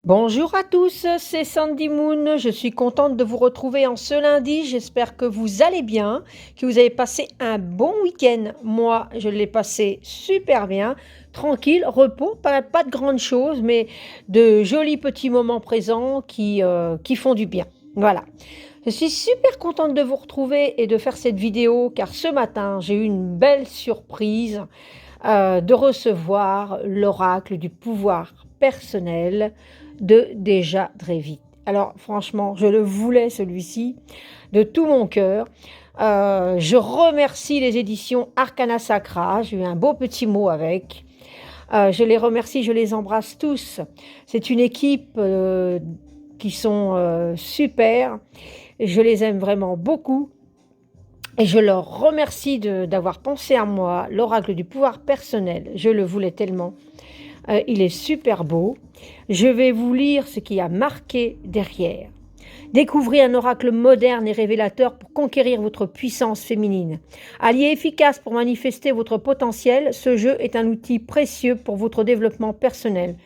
Bonjour à tous, c'est Sandy Moon. Je suis contente de vous retrouver en ce lundi. J'espère que vous allez bien, que vous avez passé un bon week-end. Moi, je l'ai passé super bien, tranquille, repos, pas de grandes choses, mais de jolis petits moments présents qui font du bien. Voilà. Je suis super contente de vous retrouver et de faire cette vidéo car ce matin, j'ai eu une belle surprise de recevoir l'oracle du pouvoir personnel de Déjà Drévit. Alors franchement, je le voulais celui-ci de tout mon cœur. Je remercie les éditions Arcana Sacra, j'ai eu un beau petit mot avec. Je les remercie, je les embrasse tous. C'est une équipe qui sont super. Je les aime vraiment beaucoup. Et je leur remercie d'avoir pensé à moi, l'oracle du pouvoir personnel. Je le voulais tellement. Il est super beau. Je vais vous lire ce qui a marqué derrière. Découvrez un oracle moderne et révélateur pour conquérir votre puissance féminine. Allié efficace pour manifester votre potentiel, ce jeu est un outil précieux pour votre développement personnel.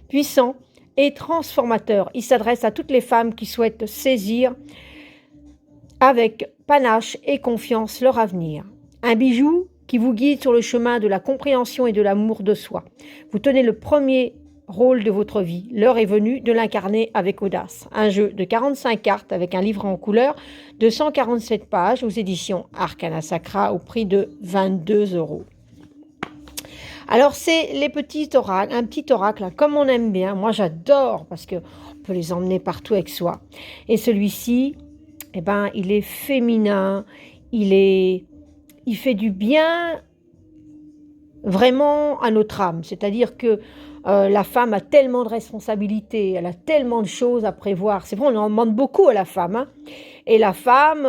Puissant et transformateur, il s'adresse à toutes les femmes qui souhaitent saisir avec panache et confiance leur avenir. Un bijou qui vous guide sur le chemin de la compréhension et de l'amour de soi. Vous tenez le premier rôle de votre vie. L'heure est venue de l'incarner avec audace. Un jeu de 45 cartes avec un livre en couleur de 147 pages aux éditions Arcana Sacra au prix de 22 €. Alors c'est les petits oracles, un petit oracle, hein, comme on aime bien. Moi j'adore parce qu'on peut les emmener partout avec soi. Et celui-ci, eh ben, il est féminin, il fait du bien vraiment à notre âme. C'est-à-dire que la femme a tellement de responsabilités, elle a tellement de choses à prévoir. C'est vrai, on en demande beaucoup à la femme. Hein. Et la femme,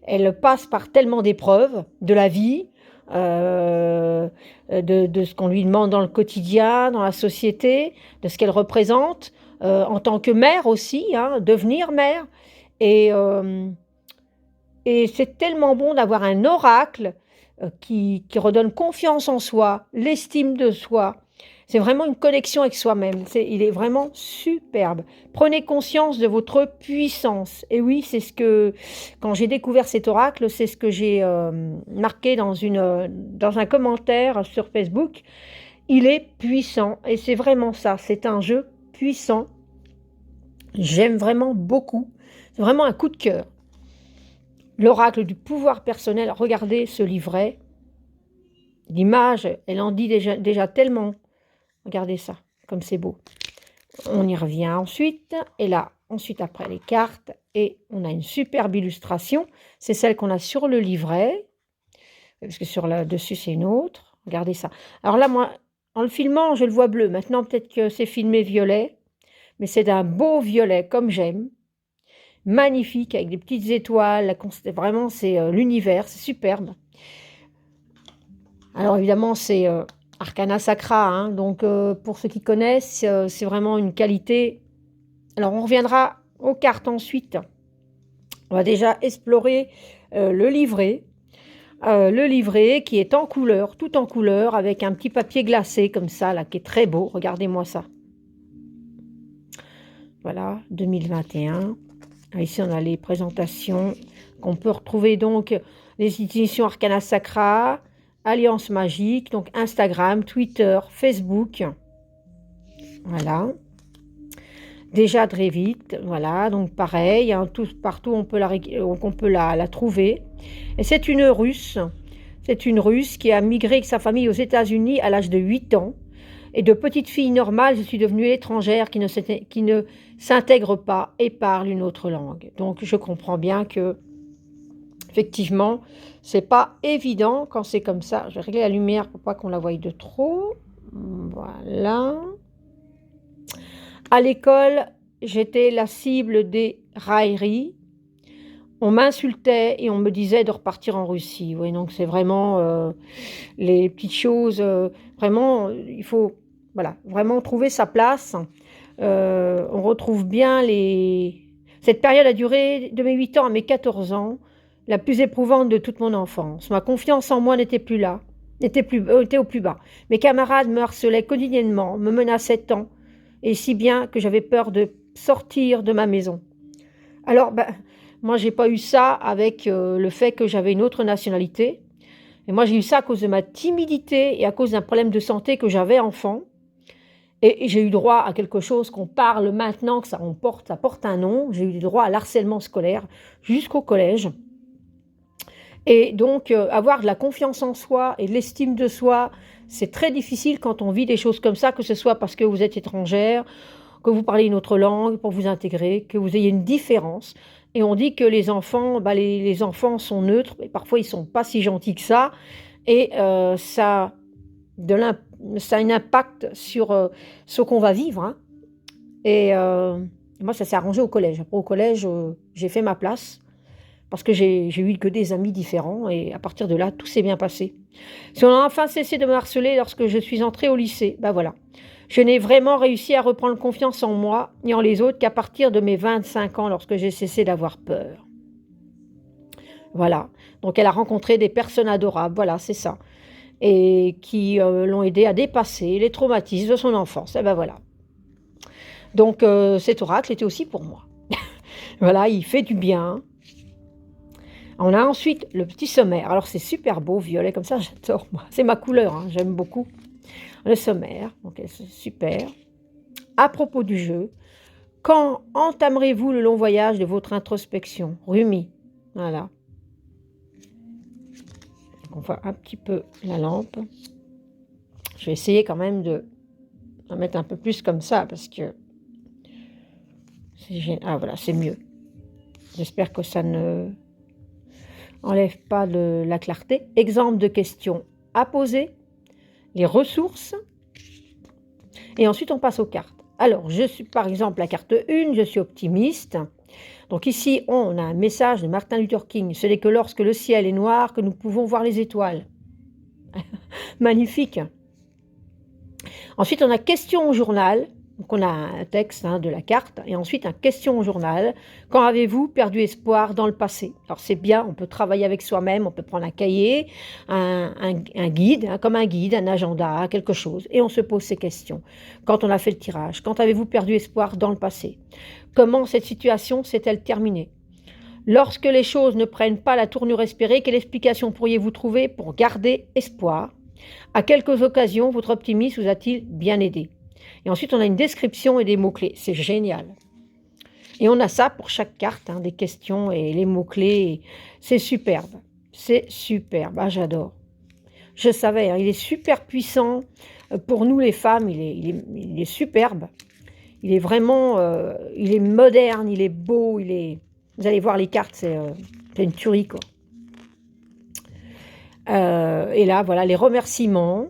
elle passe par tellement d'épreuves de la vie, de ce qu'on lui demande dans le quotidien, dans la société, de ce qu'elle représente, en tant que mère aussi, hein, devenir mère. Et, euh, et c'est tellement bon d'avoir un oracle qui redonne confiance en soi, l'estime de soi. C'est vraiment une connexion avec soi-même. Il est vraiment superbe. Prenez conscience de votre puissance. Et oui, c'est ce que, quand j'ai découvert cet oracle, c'est ce que j'ai marqué dans un commentaire sur Facebook. Il est puissant. Et c'est vraiment ça. C'est un jeu puissant. J'aime vraiment beaucoup. C'est vraiment un coup de cœur. L'oracle du pouvoir personnel, regardez ce livret. L'image, elle en dit déjà tellement. Regardez ça, comme c'est beau. On y revient ensuite. Et là, ensuite après les cartes. Et on a une superbe illustration. C'est celle qu'on a sur le livret. Parce que sur le dessus, c'est une autre. Regardez ça. Alors là, moi, en le filmant, je le vois bleu. Maintenant, peut-être que c'est filmé violet. Mais c'est d'un beau violet, comme j'aime. Magnifique, avec des petites étoiles. Vraiment, c'est l'univers. C'est superbe. Alors évidemment, c'est Arcana Sacra, hein, donc pour ceux qui connaissent, c'est vraiment une qualité. Alors on reviendra aux cartes ensuite. On va déjà explorer le livret. Le livret qui est en couleur, tout en couleur, avec un petit papier glacé comme ça, là, qui est très beau. Regardez-moi ça. Voilà, 2021. Ici, on a les présentations qu'on peut retrouver donc les éditions Arcana Sacra, Alliance Magique, donc Instagram, Twitter, Facebook. Voilà. Déjà Drévit, voilà, donc pareil, hein, partout on peut la trouver. Et c'est une Russe. C'est une Russe qui a migré avec sa famille aux États-Unis à l'âge de 8 ans. Et de petite fille normale, je suis devenue étrangère qui ne s'intègre pas et parle une autre langue. Donc je comprends bien que, effectivement, c'est pas évident quand c'est comme ça. Je vais régler la lumière pour pas qu'on la voie de trop. Voilà. À l'école, j'étais la cible des railleries. On m'insultait et on me disait de repartir en Russie. Oui, donc c'est vraiment les petites choses. Vraiment, il faut vraiment trouver sa place. On retrouve bien Cette période a duré de mes 8 ans à mes 14 ans, la plus éprouvante de toute mon enfance. Ma confiance en moi n'était plus là, était au plus bas. Mes camarades me harcelaient quotidiennement, me menaçaient tant, et si bien que j'avais peur de sortir de ma maison. Alors, moi, j'ai pas eu ça avec le fait que j'avais une autre nationalité. Et moi, j'ai eu ça à cause de ma timidité et à cause d'un problème de santé que j'avais enfant. Et j'ai eu droit à quelque chose qu'on parle maintenant, que ça porte un nom. J'ai eu droit à l'harcèlement scolaire jusqu'au collège. Et donc, avoir de la confiance en soi et de l'estime de soi, c'est très difficile quand on vit des choses comme ça, que ce soit parce que vous êtes étrangère, que vous parlez une autre langue pour vous intégrer, que vous ayez une différence. Et on dit que les enfants, les enfants sont neutres, mais parfois ils ne sont pas si gentils que ça. Et ça a un impact sur ce qu'on va vivre. Hein. Et moi, ça s'est arrangé au collège. Après, au collège, j'ai fait ma place parce que j'ai eu que des amis différents. Et à partir de là, tout s'est bien passé. Si on a enfin cessé de me harceler lorsque je suis entrée au lycée, voilà. Je n'ai vraiment réussi à reprendre confiance en moi et en les autres qu'à partir de mes 25 ans, lorsque j'ai cessé d'avoir peur. Voilà. Donc, elle a rencontré des personnes adorables. Voilà, c'est ça. Et qui l'ont aidé à dépasser les traumatismes de son enfance. Et voilà. Donc, cet oracle était aussi pour moi. Voilà, il fait du bien. On a ensuite le petit sommaire. Alors, c'est super beau, violet, comme ça, j'adore. C'est ma couleur, hein, j'aime beaucoup. Le sommaire, donc c'est super. À propos du jeu, quand entamerez-vous le long voyage de votre introspection? Rumi, voilà. On voit un petit peu la lampe. Je vais essayer quand même de la mettre un peu plus comme ça parce que voilà, c'est mieux. J'espère que ça ne enlève pas de la clarté. Exemple de questions à poser, les ressources, et ensuite on passe aux cartes. Alors, je suis par exemple la carte 1, je suis optimiste. Donc ici, on a un message de Martin Luther King. Ce n'est que lorsque le ciel est noir que nous pouvons voir les étoiles. Magnifique. Ensuite, on a question au journal. Donc on a un texte de la carte. Et ensuite, un question au journal. Quand avez-vous perdu espoir dans le passé? Alors c'est bien, on peut travailler avec soi-même. On peut prendre un cahier, un guide, comme un guide, un agenda, quelque chose. Et on se pose ces questions. Quand on a fait le tirage, quand avez-vous perdu espoir dans le passé? Comment cette situation s'est-elle terminée? Lorsque les choses ne prennent pas la tournure espérée, quelle explication pourriez-vous trouver pour garder espoir? À quelques occasions, votre optimisme vous a-t-il bien aidé? Et ensuite, on a une description et des mots-clés. C'est génial. Et on a ça pour chaque carte, des questions et les mots-clés. C'est superbe. C'est superbe. Ah, j'adore. Je savais, il est super puissant. Pour nous, les femmes, il est superbe. Il est vraiment, il est moderne, il est beau, Vous allez voir les cartes, c'est une tuerie, quoi. Et là, voilà, les remerciements.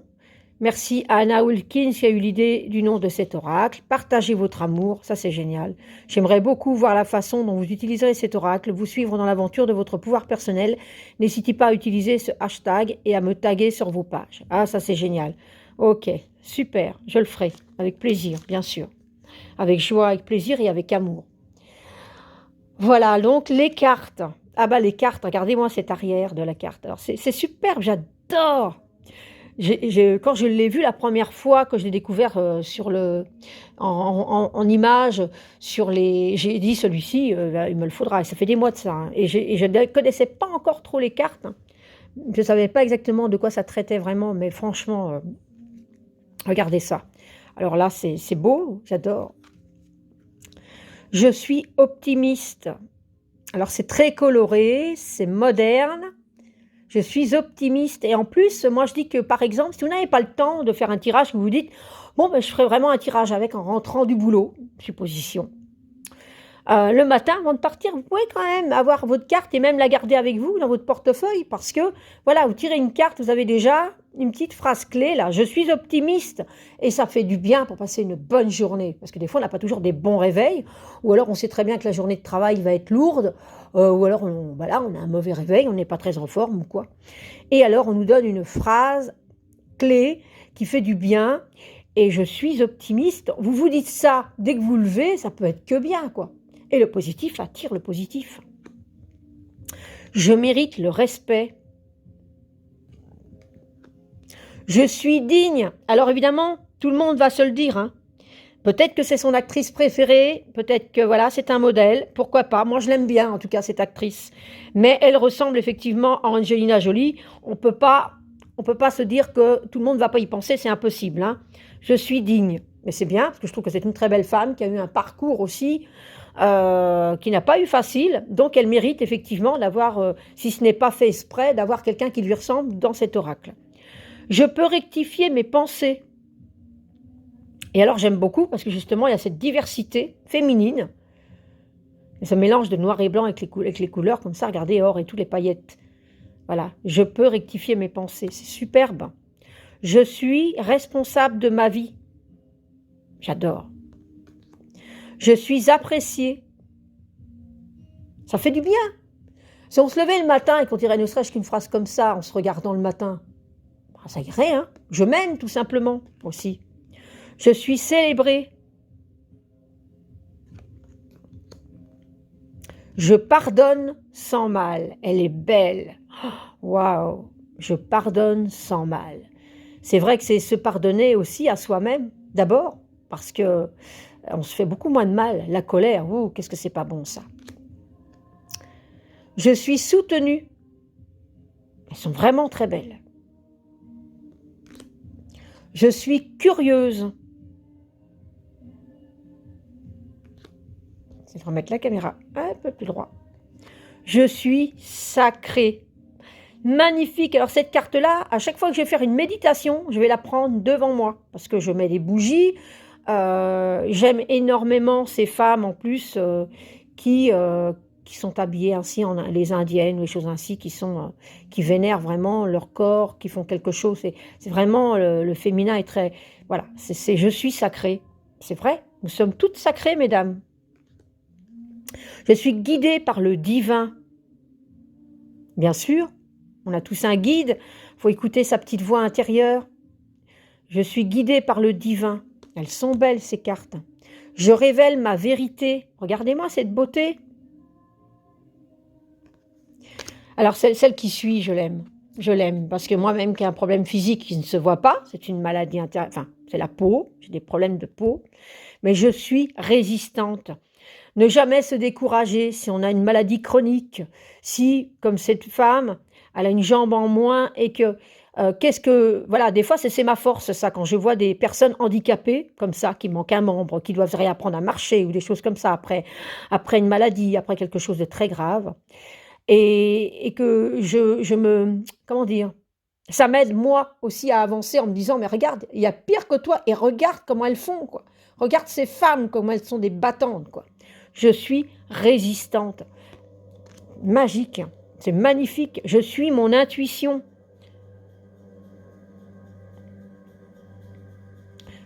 Merci à Anna Wilkins qui a eu l'idée du nom de cet oracle. Partagez votre amour, ça c'est génial. J'aimerais beaucoup voir la façon dont vous utiliserez cet oracle, vous suivre dans l'aventure de votre pouvoir personnel. N'hésitez pas à utiliser ce hashtag et à me taguer sur vos pages. Ah, ça c'est génial. Ok, super, je le ferai, avec plaisir, bien sûr. Avec joie, avec plaisir et avec amour. Voilà, donc les cartes. Ah les cartes, regardez-moi cette arrière de la carte. Alors c'est superbe, j'adore. Quand je l'ai vu la première fois, que je l'ai découvert en image, j'ai dit celui-ci, il me le faudra. Et ça fait des mois de ça. Hein. Et je ne connaissais pas encore trop les cartes. Hein. Je ne savais pas exactement de quoi ça traitait vraiment, mais franchement, regardez ça. Alors là, c'est beau, j'adore. Je suis optimiste. Alors c'est très coloré, c'est moderne. Je suis optimiste. Et en plus, moi je dis que par exemple, si vous n'avez pas le temps de faire un tirage, vous vous dites, bon, je ferai vraiment un tirage avec en rentrant du boulot, supposition. Le matin, avant de partir, vous pouvez quand même avoir votre carte et même la garder avec vous dans votre portefeuille parce que, voilà, vous tirez une carte, vous avez déjà une petite phrase clé là, je suis optimiste et ça fait du bien pour passer une bonne journée parce que des fois on n'a pas toujours des bons réveils ou alors on sait très bien que la journée de travail va être lourde ou alors on a un mauvais réveil, on n'est pas très en forme ou quoi. Et alors on nous donne une phrase clé qui fait du bien et je suis optimiste. Vous vous dites ça dès que vous levez, ça peut être que bien quoi. Et le positif attire le positif. Je mérite le respect. Je suis digne. Alors évidemment, tout le monde va se le dire, hein. Peut-être que c'est son actrice préférée, peut-être que voilà, c'est un modèle, pourquoi pas. Moi, je l'aime bien, en tout cas, cette actrice. Mais elle ressemble effectivement à Angelina Jolie. On peut pas se dire que tout le monde ne va pas y penser, c'est impossible, hein. Je suis digne. Mais c'est bien, parce que je trouve que c'est une très belle femme qui a eu un parcours aussi qui n'a pas eu facile. Donc, elle mérite effectivement d'avoir, si ce n'est pas fait exprès, d'avoir quelqu'un qui lui ressemble dans cet oracle. Je peux rectifier mes pensées. Et alors j'aime beaucoup parce que justement il y a cette diversité féminine, et ce mélange de noir et blanc avec les couleurs comme ça, regardez, or et toutes les paillettes. Voilà, je peux rectifier mes pensées, c'est superbe. Je suis responsable de ma vie. J'adore. Je suis appréciée. Ça fait du bien. Si on se levait le matin et qu'on dirait ne serait-ce qu'une phrase comme ça en se regardant le matin, ça irait, hein. Je m'aime tout simplement aussi. Je suis célébrée. Je pardonne sans mal. Elle est belle. Waouh! Je pardonne sans mal. C'est vrai que c'est se pardonner aussi à soi-même, d'abord, parce que on se fait beaucoup moins de mal. La colère, ouh, qu'est-ce que c'est pas bon ça. Je suis soutenue. Elles sont vraiment très belles. Je suis curieuse. Je vais remettre la caméra un peu plus droit. Je suis sacrée. Magnifique. Alors cette carte-là, à chaque fois que je vais faire une méditation, je vais la prendre devant moi parce que je mets des bougies. J'aime énormément ces femmes en plus qui sont habillées ainsi, les indiennes ou les choses ainsi, qui vénèrent vraiment leur corps, qui font quelque chose. C'est vraiment le féminin est très... Voilà, c'est je suis sacrée. C'est vrai, nous sommes toutes sacrées, mesdames. Je suis guidée par le divin. Bien sûr, on a tous un guide, il faut écouter sa petite voix intérieure. Je suis guidée par le divin. Elles sont belles, ces cartes. Je révèle ma vérité. Regardez-moi cette beauté. Alors, celle qui suit, je l'aime. Je l'aime, parce que moi-même qui ai un problème physique qui ne se voit pas, c'est une maladie intérieure, enfin, c'est la peau, j'ai des problèmes de peau, mais je suis résistante. Ne jamais se décourager si on a une maladie chronique, si, comme cette femme, elle a une jambe en moins et que, voilà, des fois c'est ma force ça, quand je vois des personnes handicapées, comme ça, qui manquent un membre, qui doivent réapprendre à marcher ou des choses comme ça après une maladie, après quelque chose de très grave, et que je me, comment dire, ça m'aide moi aussi à avancer en me disant, mais regarde, il y a pire que toi et regarde comment elles font, quoi. Regarde ces femmes, comment elles sont des battantes, quoi. Je suis résistante. Magique. C'est magnifique. Je suis mon intuition.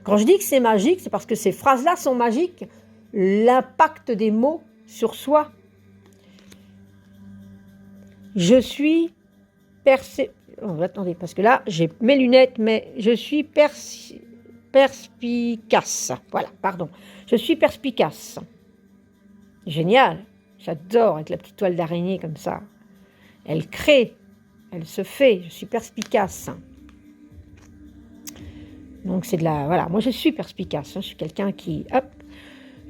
Quand je dis que c'est magique, c'est parce que ces phrases-là sont magiques. L'impact des mots sur soi. Je suis attendez, parce que là, j'ai mes lunettes, mais je suis perspicace. Voilà, pardon. Je suis perspicace. Génial, j'adore avec la petite toile d'araignée comme ça. Elle crée, elle se fait, je suis perspicace. Donc c'est de la... Voilà, moi je suis perspicace, je suis quelqu'un qui... Hop,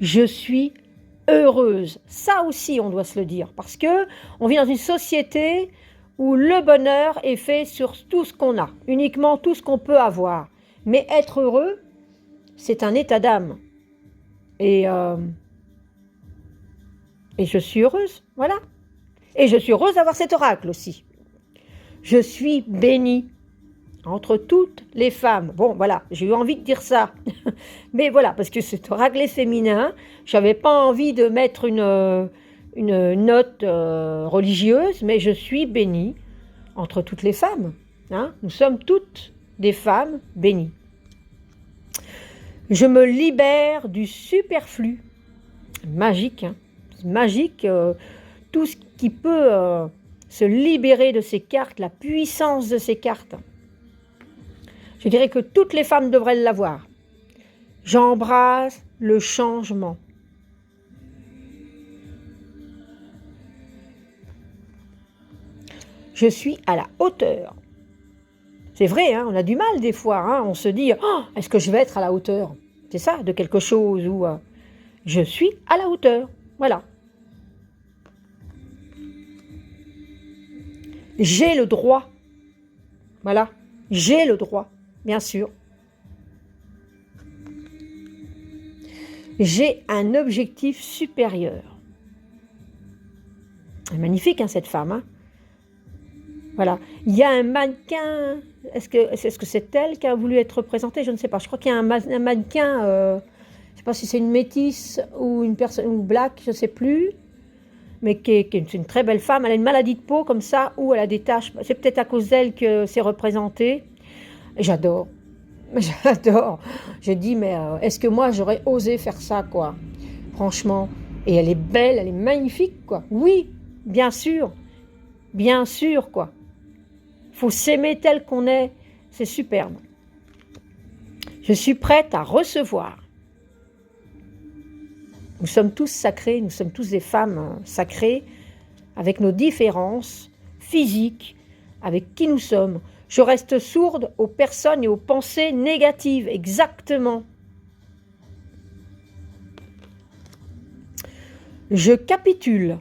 je suis heureuse. Ça aussi on doit se le dire, parce que on vit dans une société où le bonheur est fait sur tout ce qu'on a, uniquement tout ce qu'on peut avoir. Mais être heureux, c'est un état d'âme. Et je suis heureuse, voilà. Et je suis heureuse d'avoir cet oracle aussi. Je suis bénie entre toutes les femmes. Bon, voilà, j'ai eu envie de dire ça. Mais voilà, parce que cet oracle est féminin. Je n'avais pas envie de mettre une note religieuse, mais je suis bénie entre toutes les femmes. Hein. Nous sommes toutes des femmes bénies. Je me libère du superflu. Magique, hein. Magique, tout ce qui peut se libérer de ces cartes, la puissance de ces cartes. Je dirais que toutes les femmes devraient l'avoir. J'embrasse le changement. Je suis à la hauteur. C'est vrai, hein, on a du mal des fois. Hein, on se dit, oh, est-ce que je vais être à la hauteur? C'est ça, de quelque chose où je suis à la hauteur. Voilà. J'ai le droit. Voilà. J'ai le droit, bien sûr. J'ai un objectif supérieur. Magnifique, hein, cette femme. Hein. Voilà. Il y a un mannequin. Est-ce que c'est elle qui a voulu être représentée? Je ne sais pas. Je crois qu'il y a un mannequin. Je ne sais pas si c'est une métisse ou une personne ou black, je ne sais plus. Mais qui est une très belle femme. Elle a une maladie de peau comme ça, où elle a des taches. C'est peut-être à cause d'elle que c'est représenté. Et j'adore. J'adore. Je dis, mais est-ce que moi j'aurais osé faire ça, quoi? Franchement. Et elle est belle, elle est magnifique, quoi. Oui, bien sûr, quoi. Faut s'aimer tel qu'on est, c'est superbe. Je suis prête à recevoir. Nous sommes tous sacrés, nous sommes tous des femmes sacrées, avec nos différences physiques, avec qui nous sommes. Je reste sourde aux personnes et aux pensées négatives, exactement. Je capitule.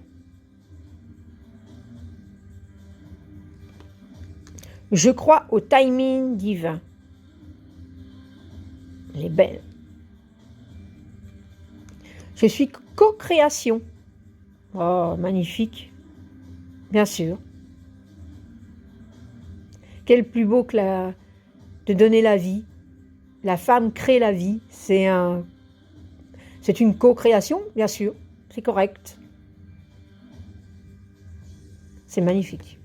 Je crois au timing divin. Elle est belle. Je suis co-création. Oh, magnifique. Bien sûr. Quel plus beau que de donner la vie. La femme crée la vie. C'est une co-création, bien sûr. C'est correct. C'est magnifique.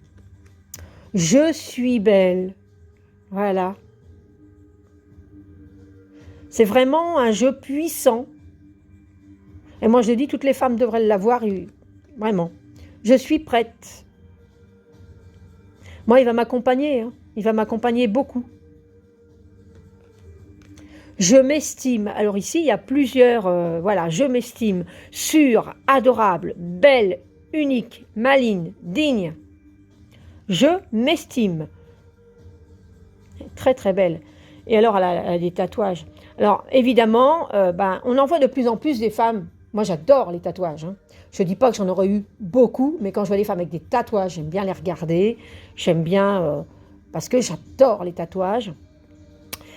Je suis belle. Voilà. C'est vraiment un jeu puissant. Et moi, je dis, toutes les femmes devraient l'avoir. Vraiment. Je suis prête. Moi, il va m'accompagner. Hein. Il va m'accompagner beaucoup. Je m'estime. Alors ici, il y a plusieurs... voilà, je m'estime sûre, adorable, belle, unique, maligne, digne. Je m'estime. Très, très belle. Et alors, elle a des tatouages. Alors, évidemment, on en voit de plus en plus des femmes. Moi, j'adore les tatouages. Hein. Je ne dis pas que j'en aurais eu beaucoup, mais quand je vois des femmes avec des tatouages, j'aime bien les regarder. J'aime bien... parce que j'adore les tatouages.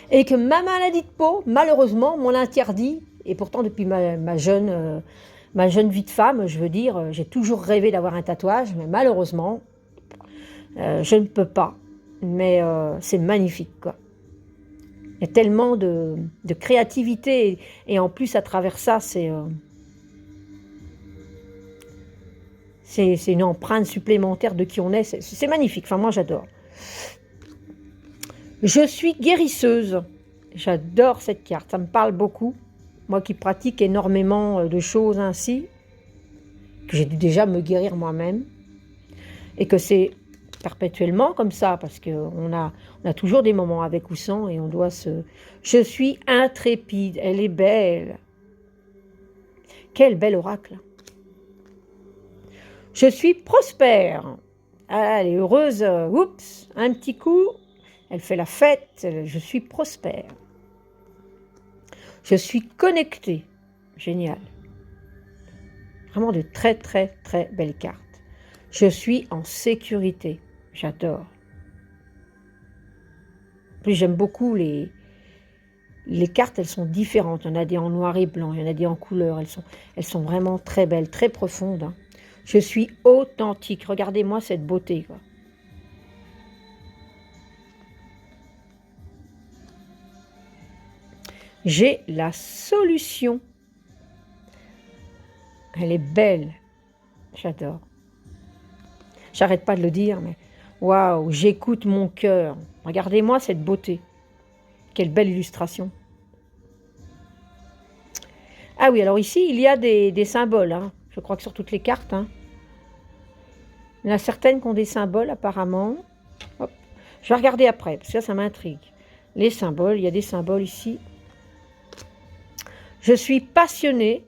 Et que ma maladie de peau, malheureusement, m'en interdit. Et pourtant, depuis ma jeune vie de femme, je veux dire, j'ai toujours rêvé d'avoir un tatouage, mais malheureusement, je ne peux pas. Mais c'est magnifique, quoi. Il y a tellement de créativité. Et en plus, à travers ça, c'est une empreinte supplémentaire de qui on est. C'est magnifique. Enfin, moi, j'adore. Je suis guérisseuse. J'adore cette carte. Ça me parle beaucoup. Moi qui pratique énormément de choses ainsi, que j'ai dû déjà me guérir moi-même. Et que c'est perpétuellement comme ça, parce qu'on a toujours des moments avec ou sans, et on doit se... Je suis intrépide. Elle est belle. Quel bel oracle. Je suis prospère. Ah, elle est heureuse. Oups, un petit coup. Elle fait la fête. Je suis prospère. Je suis connectée. Génial. Vraiment de très, très, très belles cartes. Je suis en sécurité. J'adore. En plus, j'aime beaucoup les cartes. Elles sont différentes. Il y en a des en noir et blanc. Il y en a des en couleur. Elles sont vraiment très belles, très profondes. Hein. Je suis authentique. Regardez-moi cette beauté, quoi. J'ai la solution. Elle est belle. J'adore. J'arrête pas de le dire, mais waouh, j'écoute mon cœur. Regardez-moi cette beauté. Quelle belle illustration. Ah oui, alors ici, il y a des symboles. Hein. Je crois que sur toutes les cartes. Hein. Il y en a certaines qui ont des symboles, apparemment. Hop. Je vais regarder après, parce que ça m'intrigue. Les symboles, il y a des symboles ici. Je suis passionnée.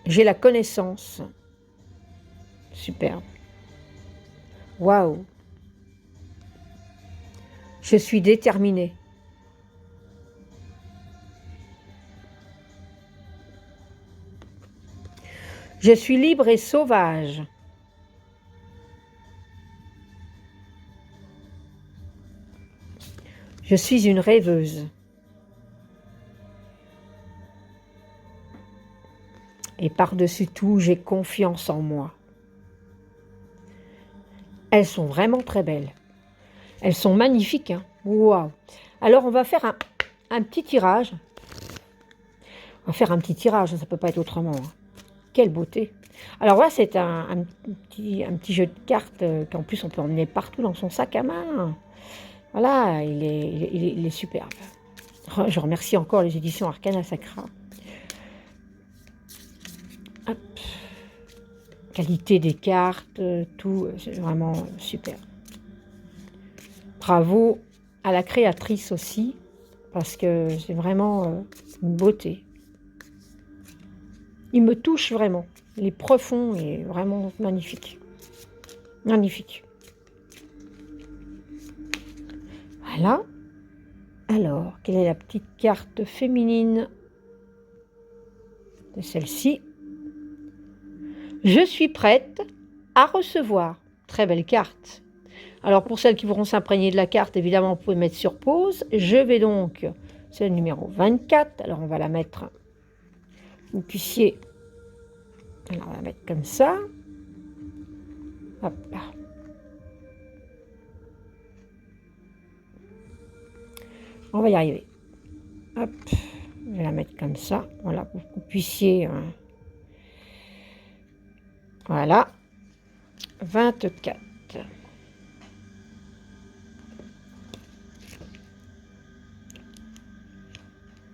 J'ai la connaissance. Superbe. Waouh. Je suis déterminée. Je suis libre et sauvage. Je suis une rêveuse. Et par-dessus tout, j'ai confiance en moi. Elles sont vraiment très belles. Elles sont magnifiques. Hein. Waouh. Alors, on va faire un petit tirage. On va faire un petit tirage, ça ne peut pas être autrement. Hein. Quelle beauté. Alors voilà, c'est un petit jeu de cartes qu'en plus on peut emmener partout dans son sac à main. Voilà, il est superbe. Je remercie encore les éditions Arcana Sacra. Hop. Qualité des cartes, tout, c'est vraiment super. Bravo à la créatrice aussi, parce que c'est vraiment une beauté. Il me touche vraiment. Il est profond et vraiment magnifique. Magnifique. Voilà. Alors, quelle est la petite carte féminine de celle-ci? Je suis prête à recevoir. Très belle carte. Alors, pour celles qui voudront s'imprégner de la carte, évidemment, vous pouvez mettre sur pause. Je vais donc, c'est le numéro 24. Alors, on va la mettre, vous puissiez, alors on va la mettre comme ça. Hop là. On va y arriver. Hop, je vais la mettre comme ça. Voilà, pour que vous puissiez. Voilà. 24.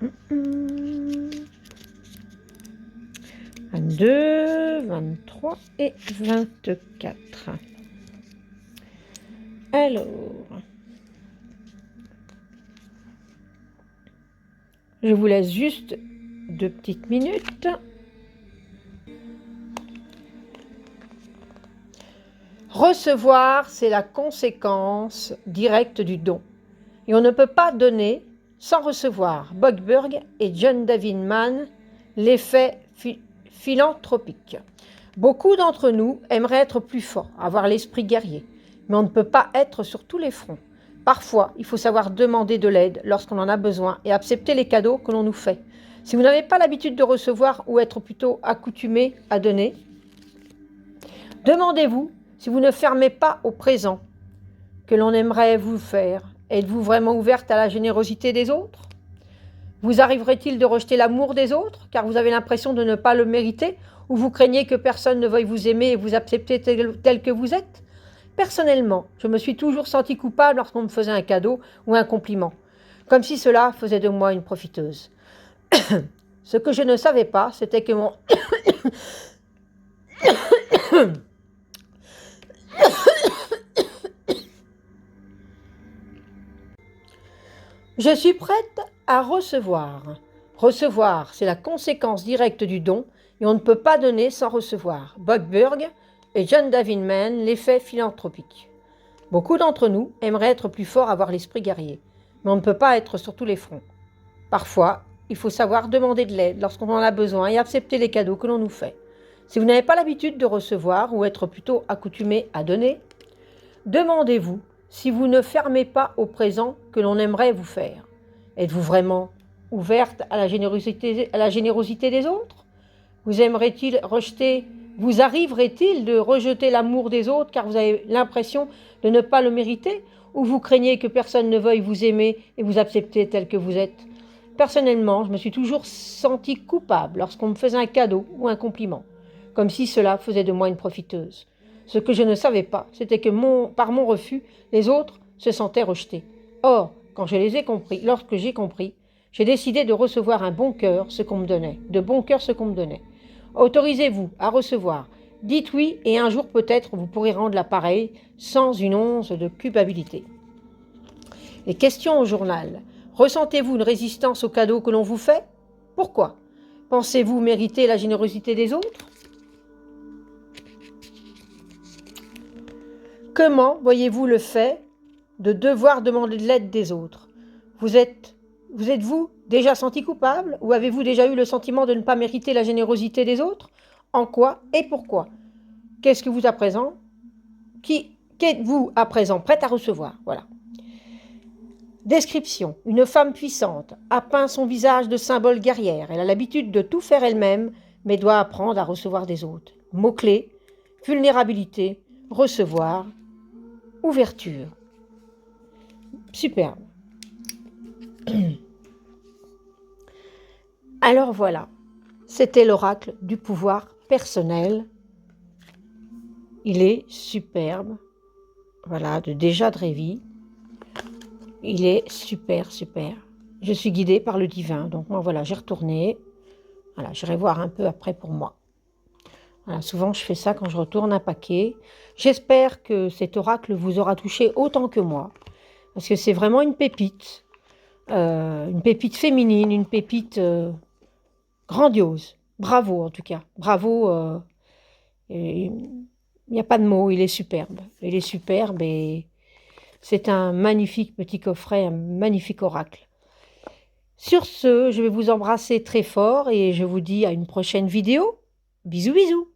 Mmh. 22, 23 et 24. Alors, je vous laisse juste 2 petites minutes. Recevoir, c'est la conséquence directe du don. Et on ne peut pas donner sans recevoir. Bockburg et John David Mann, l'effet philanthropique. Beaucoup d'entre nous aimeraient être plus forts, avoir l'esprit guerrier, mais on ne peut pas être sur tous les fronts. Parfois, il faut savoir demander de l'aide lorsqu'on en a besoin et accepter les cadeaux que l'on nous fait. Si vous n'avez pas l'habitude de recevoir ou être plutôt accoutumé à donner, demandez-vous si vous ne fermez pas au présent que l'on aimerait vous faire. Êtes-vous vraiment ouverte à la générosité des autres? Vous arriverait-il de rejeter l'amour des autres car vous avez l'impression de ne pas le mériter ou vous craignez que personne ne veuille vous aimer et vous accepter tel que vous êtes? Personnellement, je me suis toujours sentie coupable lorsqu'on me faisait un cadeau ou un compliment, comme si cela faisait de moi une profiteuse. Ce que je ne savais pas, c'était que mon... Je suis prête à recevoir. Recevoir, c'est la conséquence directe du don et on ne peut pas donner sans recevoir. Bockburg et John David Mann, l'effet philanthropique. Beaucoup d'entre nous aimeraient être plus forts, avoir l'esprit guerrier, mais on ne peut pas être sur tous les fronts. Parfois, il faut savoir demander de l'aide lorsqu'on en a besoin et accepter les cadeaux que l'on nous fait. Si vous n'avez pas l'habitude de recevoir ou être plutôt accoutumé à donner, demandez-vous si vous ne fermez pas au présent que l'on aimerait vous faire. Êtes-vous vraiment ouverte à la générosité des autres? Vous arriverait-il de rejeter l'amour des autres car vous avez l'impression de ne pas le mériter ou vous craignez que personne ne veuille vous aimer et vous accepter tel que vous êtes? Personnellement, je me suis toujours sentie coupable lorsqu'on me faisait un cadeau ou un compliment, comme si cela faisait de moi une profiteuse. Ce que je ne savais pas, c'était que par mon refus, les autres se sentaient rejetés. Or, lorsque j'ai compris, j'ai décidé de recevoir un bon cœur ce qu'on me donnait, de bon cœur ce qu'on me donnait. Autorisez-vous à recevoir. Dites oui et un jour peut-être vous pourrez rendre l'appareil sans une once de culpabilité. Les questions au journal. Ressentez-vous une résistance aux cadeaux que l'on vous fait? Pourquoi? Pensez-vous mériter la générosité des autres? Comment voyez-vous le fait de devoir demander de l'aide des autres? Vous êtes-vous déjà senti coupable ou avez-vous déjà eu le sentiment de ne pas mériter la générosité des autres? En quoi et pourquoi? Qu'est-ce que vous à présent? Qu'êtes-vous à présent prête à recevoir? Voilà. Description. Une femme puissante a peint son visage de symbole guerrière. Elle a l'habitude de tout faire elle-même, mais doit apprendre à recevoir des autres. Mots-clés, vulnérabilité, recevoir, ouverture. Superbe. Alors voilà, c'était l'oracle du pouvoir personnel. Il est superbe. Voilà, déjà de Révi. Il est super, super. Je suis guidée par le divin. Donc moi, voilà, j'ai retourné. Voilà, j'irai voir un peu après pour moi. Voilà, souvent, je fais ça quand je retourne un paquet. J'espère que cet oracle vous aura touché autant que moi. Parce que c'est vraiment une pépite. Une pépite féminine, une pépite grandiose. Bravo, en tout cas. Bravo. Il n'y a pas de mots, il est superbe. Il est superbe et c'est un magnifique petit coffret, un magnifique oracle. Sur ce, je vais vous embrasser très fort et je vous dis à une prochaine vidéo. Bisous, bisous.